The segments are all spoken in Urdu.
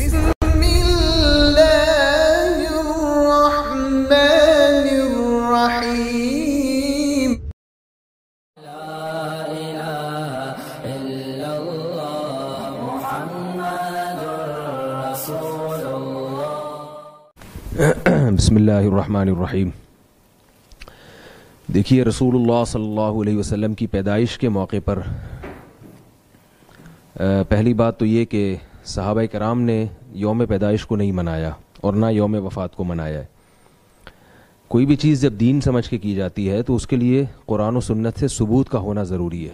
بسم اللہ الرحمن الرحیم. لا الہ الا اللہ محمد رسول اللہ. بسم اللہ الرحمن الرحیم. دیکھیے رسول اللہ صلی اللہ علیہ وسلم کی پیدائش کے موقع پر پہلی بات تو یہ کہ صحابہ کرام نے یوم پیدائش کو نہیں منایا اور نہ یوم وفات کو منایا ہے. کوئی بھی چیز جب دین سمجھ کے کی جاتی ہے تو اس کے لیے قرآن و سنت سے ثبوت کا ہونا ضروری ہے.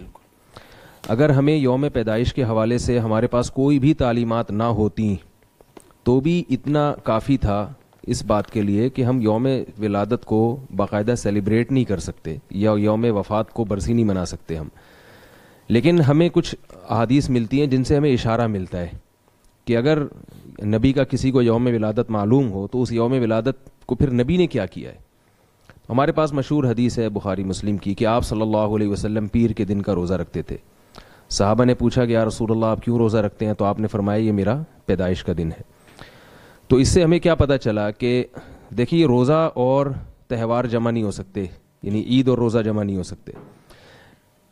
اگر ہمیں یوم پیدائش کے حوالے سے ہمارے پاس کوئی بھی تعلیمات نہ ہوتی تو بھی اتنا کافی تھا اس بات کے لیے کہ ہم یوم ولادت کو باقاعدہ سیلیبریٹ نہیں کر سکتے یا یوم وفات کو برسی نہیں منا سکتے ہم. لیکن ہمیں کچھ احادیث ملتی ہیں جن سے ہمیں اشارہ ملتا ہے کہ اگر نبی کا کسی کو یوم ولادت معلوم ہو تو اس یوم ولادت کو پھر نبی نے کیا کیا ہے. ہمارے پاس مشہور حدیث ہے بخاری مسلم کی کہ آپ صلی اللہ علیہ وسلم پیر کے دن کا روزہ رکھتے تھے. صحابہ نے پوچھا کہ یا رسول اللہ آپ کیوں روزہ رکھتے ہیں؟ تو آپ نے فرمایا یہ میرا پیدائش کا دن ہے. تو اس سے ہمیں کیا پتہ چلا کہ دیکھیے روزہ اور تہوار جمع نہیں ہو سکتے، یعنی عید اور روزہ جمع نہیں ہو سکتے.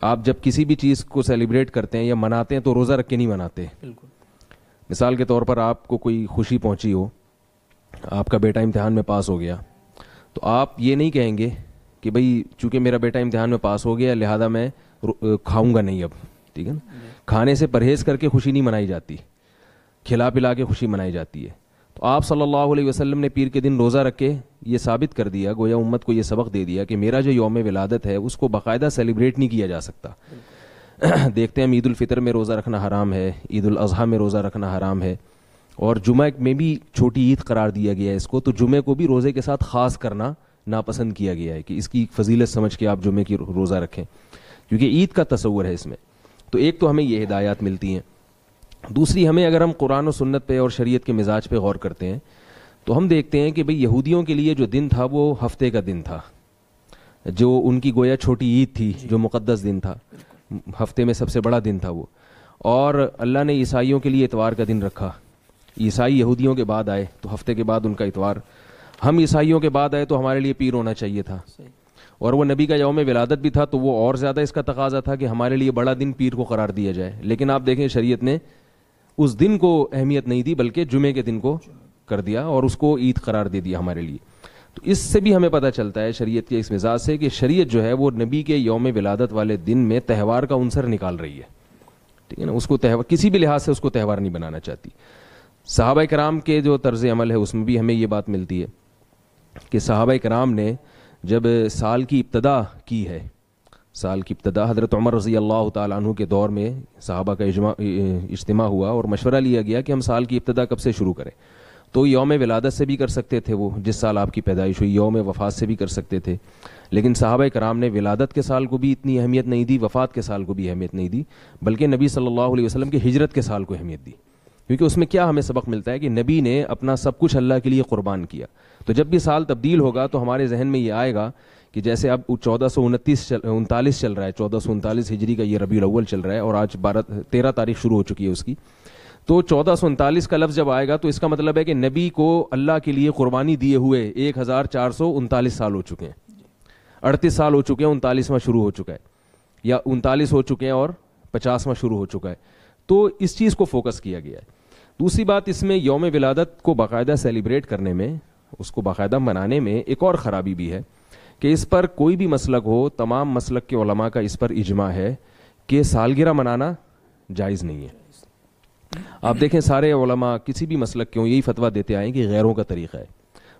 آپ جب کسی بھی چیز کو سیلیبریٹ کرتے ہیں یا مناتے ہیں تو روزہ رکھ کے نہیں مناتے. بالکل. مثال کے طور پر آپ کو کوئی خوشی پہنچی ہو، آپ کا بیٹا امتحان میں پاس ہو گیا، تو آپ یہ نہیں کہیں گے کہ بھئی چونکہ میرا بیٹا امتحان میں پاس ہو گیا لہذا میں کھاؤں گا نہیں اب. ٹھیک ہے نا. کھانے سے پرہیز کر کے خوشی نہیں منائی جاتی، کھلا پلا کے خوشی منائی جاتی ہے. تو آپ صلی اللہ علیہ وسلم نے پیر کے دن روزہ رکھ کے یہ ثابت کر دیا، گویا امت کو یہ سبق دے دیا کہ میرا جو یوم ولادت ہے اس کو باقاعدہ سیلیبریٹ نہیں کیا جا سکتا. دیکھتے ہیں عید الفطر میں روزہ رکھنا حرام ہے، عید الاضحیٰ میں روزہ رکھنا حرام ہے، اور جمعہ میں بھی چھوٹی عید قرار دیا گیا ہے اس کو. تو جمعے کو بھی روزے کے ساتھ خاص کرنا ناپسند کیا گیا ہے کہ اس کی فضیلت سمجھ کے آپ جمعے کی روزہ رکھیں، کیونکہ عید کا تصور ہے اس میں. تو ایک تو ہمیں یہ ہدایات ملتی ہیں. دوسری ہمیں اگر ہم قرآن و سنت پہ اور شریعت کے مزاج پہ غور کرتے ہیں تو ہم دیکھتے ہیں کہ بھئی یہودیوں کے لیے جو دن تھا وہ ہفتے کا دن تھا، جو ان کی گویا چھوٹی عید تھی، جو مقدس دن تھا، ہفتے میں سب سے بڑا دن تھا وہ. اور اللہ نے عیسائیوں کے لیے اتوار کا دن رکھا. عیسائی یہودیوں کے بعد آئے تو ہفتے کے بعد ان کا اتوار. ہم عیسائیوں کے بعد آئے تو ہمارے لیے پیر ہونا چاہیے تھا، اور وہ نبی کا یوم ولادت بھی تھا تو وہ اور زیادہ اس کا تقاضا تھا کہ ہمارے لیے بڑا دن پیر کو قرار دیا جائے. لیکن آپ دیکھیں شریعت نے اس دن کو اہمیت نہیں دی بلکہ جمعے کے دن کو کر دیا اور اس کو عید قرار دے دیا ہمارے لیے. تو اس سے بھی ہمیں پتہ چلتا ہے شریعت کے اس مزاج سے کہ شریعت جو ہے وہ نبی کے یوم ولادت والے دن میں تہوار کا عنصر نکال رہی ہے. ٹھیک ہے نا. اس کو تہوار کسی بھی لحاظ سے اس کو تہوار نہیں بنانا چاہتی. صحابہ کرام کے جو طرز عمل ہے اس میں بھی ہمیں یہ بات ملتی ہے کہ صحابہ کرام نے جب سال کی ابتدا کی ہے، سال کی ابتدا حضرت عمر رضی اللہ تعالیٰ عنہ کے دور میں صحابہ کا اجتماع ہوا اور مشورہ لیا گیا کہ ہم سال کی ابتدا کب سے شروع کریں. تو یوم ولادت سے بھی کر سکتے تھے، وہ جس سال آپ کی پیدائش ہوئی، یوم وفات سے بھی کر سکتے تھے. لیکن صحابہ کرام نے ولادت کے سال کو بھی اتنی اہمیت نہیں دی، وفات کے سال کو بھی اہمیت نہیں دی، بلکہ نبی صلی اللہ علیہ وسلم کی ہجرت کے سال کو اہمیت دی. کیونکہ اس میں کیا ہمیں سبق ملتا ہے کہ نبی نے اپنا سب کچھ اللہ کے لیے قربان کیا. تو جب بھی سال تبدیل ہوگا تو ہمارے ذہن میں یہ آئے گا کہ جیسے اب 1439 چل رہا ہے، 1439 ہجری کا یہ ربیع الاول چل رہا ہے اور آج 13 تاریخ شروع ہو چکی ہے اس کی. تو 1439 کا لفظ جب آئے گا تو اس کا مطلب ہے کہ نبی کو اللہ کے لیے قربانی دیے ہوئے 1439 سال ہو چکے ہیں. 38 سال ہو چکے ہیں، 39واں شروع ہو چکا ہے، یا 39 ہو چکے ہیں اور 50واں شروع ہو چکا ہے. تو اس چیز کو فوکس کیا گیا ہے. دوسری بات اس میں یوم ولادت کو باقاعدہ سیلیبریٹ کرنے میں، اس کو باقاعدہ منانے میں ایک اور خرابی بھی ہے کہ اس پر کوئی بھی مسلک ہو، تمام مسلک کے علماء کا اس پر اجماع ہے کہ سالگرہ منانا جائز نہیں ہے. آپ دیکھیں سارے علماء کسی بھی مسلک کے ہوں یہی فتویٰ دیتے آئے کہ غیروں کا طریقہ ہے.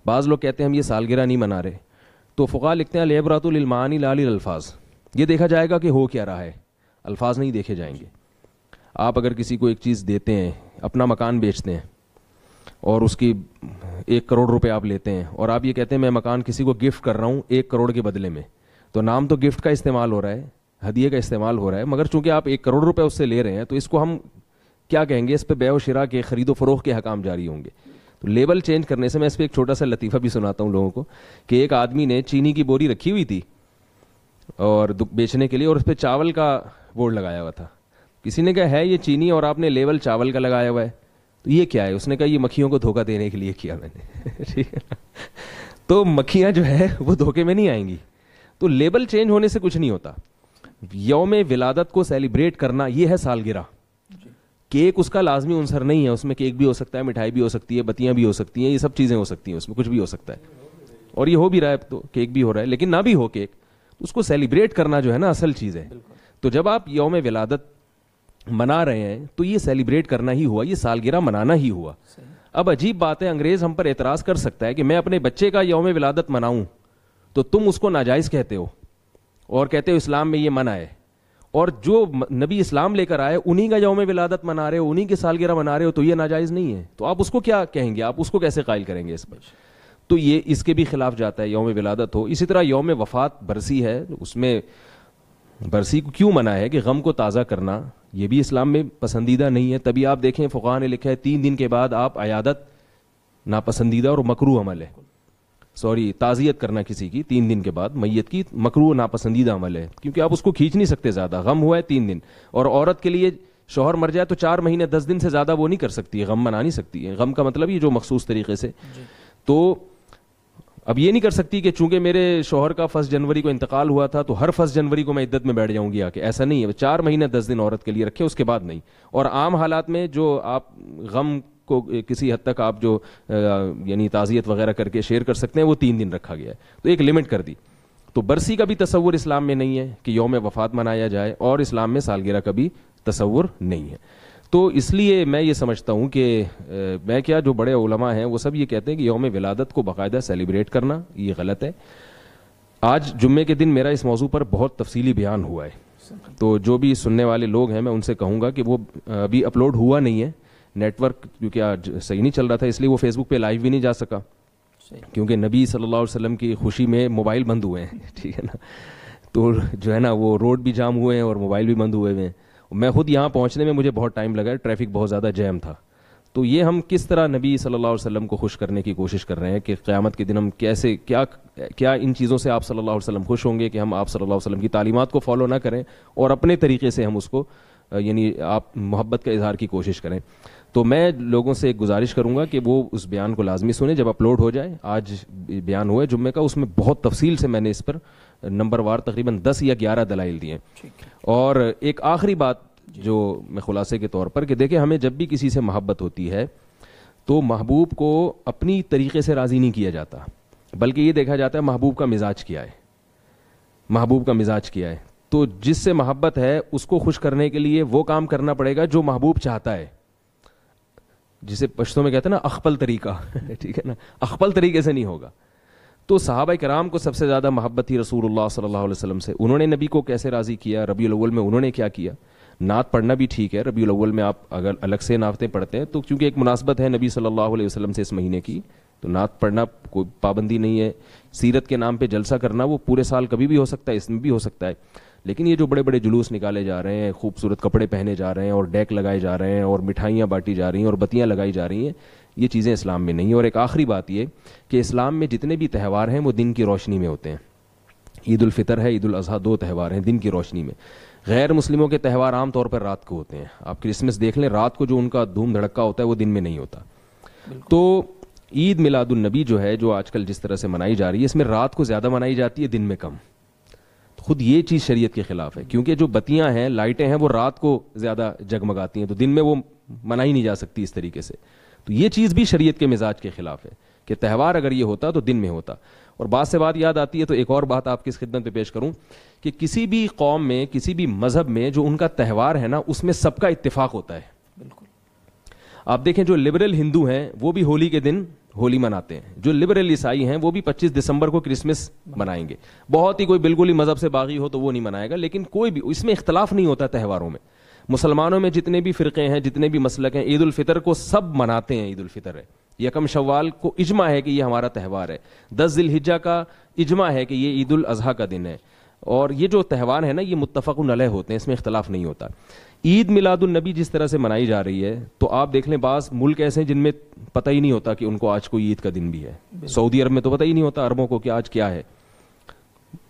بعض لوگ کہتے ہیں ہم یہ سالگرہ نہیں منا رہے، تو فقہاء لکھتے ہیں العبرۃ للمعانی لا للالفاظ. یہ دیکھا جائے گا کہ ہو کیا رہا ہے، الفاظ نہیں دیکھے جائیں گے. آپ اگر کسی کو ایک چیز دیتے ہیں، اپنا مکان بیچتے ہیں اور اس کی 1 کروڑ روپے آپ لیتے ہیں اور آپ یہ کہتے ہیں میں مکان کسی کو گفٹ کر رہا ہوں 1 کروڑ کے بدلے میں، تو نام تو گفٹ کا استعمال ہو رہا ہے، ہدیے کا استعمال ہو رہا ہے، مگر چونکہ آپ 1 کروڑ روپے اس سے لے رہے ہیں تو اس کو ہم کیا کہیں گے؟ اس پہ بیع و شراء کے، خرید و فروخت کے حکام جاری ہوں گے. تو لیبل چینج کرنے سے میں اس پہ ایک چھوٹا سا لطیفہ بھی سناتا ہوں لوگوں کو کہ ایک آدمی نے چینی کی بوری رکھی ہوئی تھی اور بیچنے کے لیے، اور اس پہ چاول کا بورڈ لگایا ہوا تھا. کسی نے کہا ہے یہ چینی اور آپ نے لیبل چاول کا لگایا ہوا ہے. تو یہ کیا ہے؟ اس نے کہا یہ مکھیوں کو دھوکہ دینے کے لیے کیا میں نے ٹھیک ہے نا. تو مکھیاں جو ہے وہ دھوکے میں نہیں آئیں گی. تو لیبل چینج ہونے سے کچھ نہیں ہوتا. یوم ولادت کو سیلیبریٹ کرنا یہ ہے سالگرہ. کیک اس کا لازمی عنصر نہیں ہے, اس میں کیک بھی ہو سکتا ہے, مٹھائی بھی ہو سکتی ہے, بتیاں بھی ہو سکتی ہیں, یہ سب چیزیں ہو سکتی ہیں, اس میں کچھ بھی ہو سکتا ہے, اور یہ ہو بھی رہا ہے تو کیک بھی ہو رہا ہے. لیکن نہ بھی ہو کیک, اس کو سیلیبریٹ کرنا جو ہے نا اصل چیز ہے. تو جب آپ یوم ولادت منا رہے ہیں تو یہ سیلیبریٹ کرنا ہی ہوا, یہ سالگرہ منانا ہی ہوا. اب عجیب بات ہے, انگریز ہم پر اعتراض کر سکتا ہے کہ میں اپنے بچے کا یوم ولادت مناؤں تو تم اس کو ناجائز کہتے ہو اور کہتے ہو اسلام میں یہ منع ہے, اور جو نبی اسلام لے کر آئے انہی کا یوم ولادت منا رہے ہو, انہی کی سالگرہ منا رہے ہو, تو یہ ناجائز نہیں ہے. تو آپ اس کو کیا کہیں گے, آپ اس کو کیسے قائل کریں گے اس پر؟ تو یہ اس کے بھی خلاف جاتا ہے یوم ولادت ہو. اسی طرح یوم وفات برسی ہے, اس میں برسی کو کیوں منع ہے کہ غم کو تازہ کرنا, یہ بھی اسلام میں پسندیدہ نہیں ہے. تبھی آپ دیکھیں فقہاء نے لکھا ہے 3 دن کے بعد آپ عیادت ناپسندیدہ اور مکروہ عمل ہے. تعزیت کرنا کسی کی 3 دن کے بعد میت کی مکروہ ناپسندیدہ عمل ہے, کیونکہ آپ اس کو کھینچ نہیں سکتے زیادہ. غم ہوا ہے 3 دن, اور عورت کے لیے شوہر مر جائے تو 4 مہینے 10 دن سے زیادہ وہ نہیں کر سکتی, غم منا نہیں سکتی ہے. غم کا مطلب یہ جو مخصوص طریقے سے, تو اب یہ نہیں کر سکتی کہ چونکہ میرے شوہر کا 1 جنوری کو انتقال ہوا تھا تو ہر 1 جنوری کو میں عدت میں بیٹھ جاؤں گی آ کے. ایسا نہیں ہے, 4 مہینے 10 دن عورت کے لیے رکھے, اس کے بعد نہیں. اور عام حالات میں جو آپ غم کو کسی حد تک آپ جو یعنی تعزیت وغیرہ کر کے شیئر کر سکتے ہیں وہ 3 دن رکھا گیا ہے, تو ایک لمٹ کر دی. تو برسی کا بھی تصور اسلام میں نہیں ہے کہ یوم وفات منایا جائے, اور اسلام میں سالگرہ کا بھی تصور نہیں ہے. تو اس لیے میں یہ سمجھتا ہوں کہ میں کیا جو بڑے علماء ہیں وہ سب یہ کہتے ہیں کہ یوم ولادت کو باقاعدہ سیلیبریٹ کرنا یہ غلط ہے. آج جمعے کے دن میرا اس موضوع پر بہت تفصیلی بیان ہوا ہے, تو جو بھی سننے والے لوگ ہیں میں ان سے کہوں گا کہ وہ ابھی اپلوڈ ہوا نہیں ہے, نیٹ ورک کیونکہ آج صحیح نہیں چل رہا تھا, اس لیے وہ فیس بک پہ لائیو بھی نہیں جا سکا, کیونکہ نبی صلی اللہ علیہ وسلم کی خوشی میں موبائل بند ہوئے ہیں ٹھیک ہے نا. تو جو ہے نا وہ روڈ بھی جام ہوئے ہیں اور موبائل بھی بند ہوئے ہیں. میں خود یہاں پہنچنے میں مجھے بہت ٹائم لگا, ٹریفک بہت زیادہ جیم تھا. تو یہ ہم کس طرح نبی صلی اللہ علیہ وسلم کو خوش کرنے کی کوشش کر رہے ہیں کہ قیامت کے دن ہم کیسے کیا ان چیزوں سے آپ صلی اللہ علیہ وسلم خوش ہوں گے کہ ہم آپ صلی اللہ علیہ وسلم کی تعلیمات کو فالو نہ کریں اور اپنے طریقے سے ہم اس کو یعنی آپ محبت کا اظہار کی کوشش کریں. تو میں لوگوں سے ایک گزارش کروں گا کہ وہ اس بیان کو لازمی سنیں جب اپلوڈ ہو جائے. آج بیان ہوا ہے جمعے کا, اس میں بہت تفصیل سے میں نے اس پر نمبر وار تقریباً 10 یا 11 دلائل دیے. اور ایک آخری بات جو میں خلاصے کے طور پر کہ دیکھیں ہمیں جب بھی کسی سے محبت ہوتی ہے تو محبوب کو اپنی طریقے سے راضی نہیں کیا جاتا, بلکہ یہ دیکھا جاتا ہے محبوب کا مزاج کیا ہے, محبوب کا مزاج کیا ہے. تو جس سے محبت ہے اس کو خوش کرنے کے لیے وہ کام کرنا پڑے گا جو محبوب چاہتا ہے, جسے پشتوں میں کہتے ہیں نا اخپل طریقہ ٹھیک ہے نا, اخپل طریقے سے نہیں ہوگا. تو صحابہ کرام کو سب سے زیادہ محبت تھی رسول اللہ صلی اللہ علیہ وسلم سے. انہوں نے نبی کو کیسے راضی کیا, ربیع الاول میں انہوں نے کیا کیا. نعت پڑھنا بھی ٹھیک ہے, ربیع الاول میں آپ اگر الگ سے نعتیں پڑھتے ہیں تو کیونکہ ایک مناسبت ہے نبی صلی اللہ علیہ وسلم سے اس مہینے کی, تو نعت پڑھنا کوئی پابندی نہیں ہے. سیرت کے نام پہ جلسہ کرنا وہ پورے سال کبھی بھی ہو سکتا ہے, اس میں بھی ہو سکتا ہے. لیکن یہ جو بڑے بڑے جلوس نکالے جا رہے ہیں, خوبصورت کپڑے پہنے جا رہے ہیں اور ڈیک لگائے جا رہے ہیں اور مٹھائیاں بانٹی جا رہی ہیں اور بتیاں لگائی جا رہی ہیں, یہ چیزیں اسلام میں نہیں. اور ایک آخری بات یہ کہ اسلام میں جتنے بھی تہوار ہیں وہ دن کی روشنی میں ہوتے ہیں. عید الفطر ہے, عید الاضحیٰ, 2 تہوار ہیں دن کی روشنی میں. غیر مسلموں کے تہوار عام طور پر رات کو ہوتے ہیں. آپ کرسمس دیکھ لیں, رات کو جو ان کا دھوم دھڑکا ہوتا ہے وہ دن میں نہیں ہوتا. تو عید میلاد النبی جو ہے جو آج کل جس طرح سے منائی جا رہی ہے, اس میں رات کو زیادہ منائی جاتی ہے, دن میں کم. خود یہ چیز شریعت کے خلاف ہے, کیونکہ جو بتیاں ہیں, لائٹیں ہیں, وہ رات کو زیادہ جگمگاتی ہیں, تو دن میں وہ منائی نہیں جا سکتی اس طریقے سے. تو یہ چیز بھی شریعت کے مزاج کے خلاف ہے کہ تہوار اگر یہ ہوتا تو دن میں ہوتا. اور بات سے بات یاد آتی ہے تو ایک اور بات آپ کی خدمت پہ پیش کروں کہ کسی بھی قوم میں, کسی بھی مذہب میں جو ان کا تہوار ہے نا, اس میں سب کا اتفاق ہوتا ہے. بالکل آپ دیکھیں جو لبرل ہندو ہیں وہ بھی ہولی کے دن ہولی مناتے ہیں, جو لبرل عیسائی ہیں وہ بھی 25 دسمبر کو کرسمس منائیں گے. بہت ہی کوئی بالکل ہی مذہب سے باغی ہو تو وہ نہیں منائے گا, لیکن کوئی بھی اس میں اختلاف نہیں ہوتا تہواروں میں. مسلمانوں میں جتنے بھی فرقے ہیں, جتنے بھی مسلک ہیں, عید الفطر کو سب مناتے ہیں. عید الفطر ہے, یکم شوال کو اجماع ہے کہ یہ ہمارا تہوار ہے. 10 ذی الحجہ کا اجماع ہے کہ یہ عید الاضحیٰ کا دن ہے. اور یہ جو تہوار ہے نا یہ متفق علیہ ہوتے ہیں, اس میں اختلاف نہیں ہوتا. عید میلاد النبی جس طرح سے منائی جا رہی ہے تو آپ دیکھ لیں بعض ملک ایسے ہیں جن میں پتہ ہی نہیں ہوتا کہ ان کو آج کوئی عید کا دن بھی ہے. سعودی عرب میں تو پتہ ہی نہیں ہوتا عربوں کو کہ آج کیا ہے.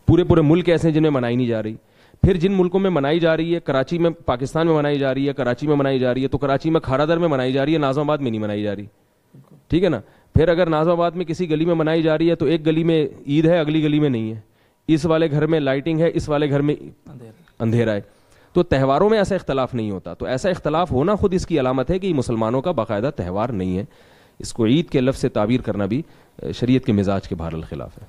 پورے ملک ایسے ہیں جن میں منائی نہیں جا رہی. پھر جن ملکوں میں منائی جا رہی ہے، کراچی میں، پاکستان میں منائی جا رہی ہے، کراچی میں منائی جا رہی ہے، تو کراچی میں کھارا در میں منائی جا رہی ہے، ناظم آباد میں نہیں منائی جا رہی، ٹھیک ہے نا. پھر اگر ناظم آباد میں کسی گلی میں منائی جا رہی ہے تو ایک گلی میں عید ہے، اگلی گلی میں نہیں ہے، اس والے گھر میں لائٹنگ ہے، اس والے گھر میں اندھیرا ہے. تو تہواروں میں ایسا اختلاف نہیں ہوتا. تو ایسا اختلاف ہونا خود اس کی علامت ہے کہ یہ مسلمانوں کا باقاعدہ تہوار نہیں ہے. اس کو عید کے لفظ سے تعبیر کرنا بھی شریعت کے مزاج کے بہرحال خلاف ہے.